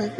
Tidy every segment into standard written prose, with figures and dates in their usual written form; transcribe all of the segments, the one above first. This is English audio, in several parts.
Welcome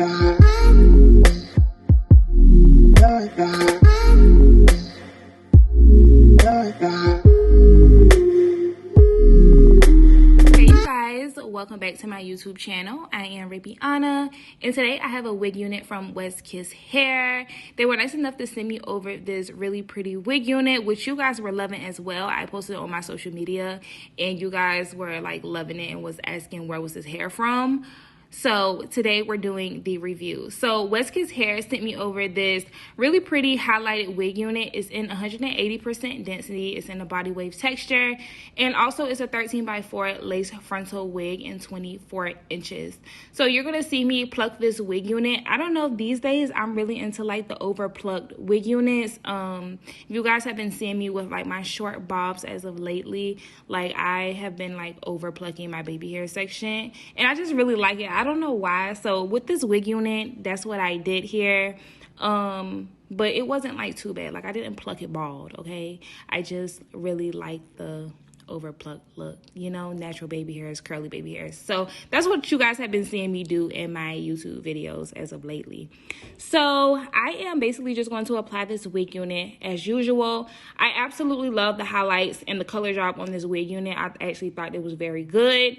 back to my YouTube channel. I am Review+Tutorial, and today I have a wig unit from Westkiss hair. They were nice enough to send me over this really pretty wig unit, which you guys were loving as well. I posted it on my social media and you guys were like loving it and was asking where was this hair from. So today we're doing the review. So Westkiss hair sent me over this really pretty highlighted wig unit. It's in 180% density. It's in a body wave texture. And also it's a 13x4 lace frontal wig in 24 inches. So you're going to see me pluck this wig unit. I don't know, these days I'm really into like the over plucked wig units. If you guys have been seeing me with like my short bobs as of lately, like I have been like over plucking my baby hair section. And I just really like it. I don't know why. So with this wig unit, that's what I did here. But it wasn't like too bad. Like I didn't pluck it bald, okay? I just really like the over plucked look, you know, natural baby hairs, curly baby hairs. So that's what you guys have been seeing me do in my YouTube videos as of lately. So I am basically just going to apply this wig unit as usual. I absolutely love the highlights and the color job on this wig unit. I actually thought it was very good.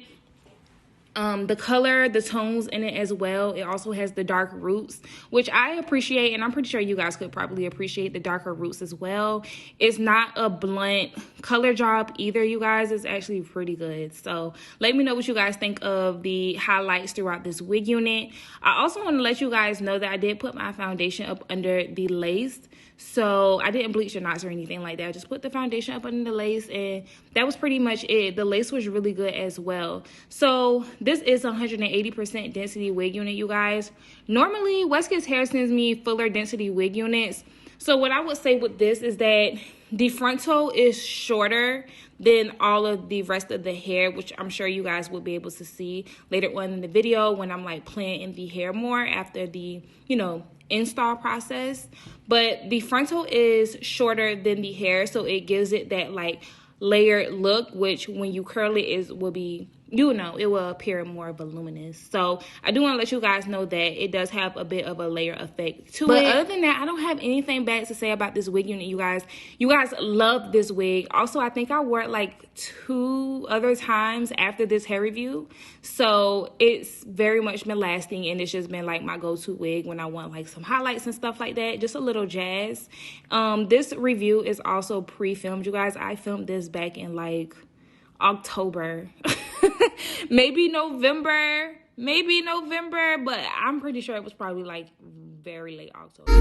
The color, the tones in it as well. It also has the dark roots, which I appreciate, and I'm pretty sure you guys could probably appreciate the darker roots as well. It's not a blunt color job either, you guys. It's actually pretty good. So let me know what you guys think of the highlights throughout this wig unit. I also want to let you guys know that I did put my foundation up under the lace. So I didn't bleach the knots or anything like that. I just put the foundation up under the lace, and that was pretty much it. The lace was really good as well. So this is 180% density wig unit, you guys. Normally, Westkiss hair sends me fuller density wig units. So what I would say with this is that the frontal is shorter than all of the rest of the hair, which I'm sure you guys will be able to see later on in the video when I'm like playing in the hair more after the, you know, install process. But the frontal is shorter than the hair, so it gives it that like layered look, which when you curl it will be, you know, it will appear more voluminous. So I do want to let you guys know that it does have a bit of a layer effect to it. But other than that, I don't have anything bad to say about this wig unit, you guys. You guys love this wig. Also, I think I wore it like 2 other times after this hair review. So it's very much been lasting, and it's just been like my go-to wig when I want like some highlights and stuff like that. Just a little jazz. This review is also pre-filmed, you guys. I filmed this back in like October. maybe November, but I'm pretty sure it was probably like very late October.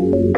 you.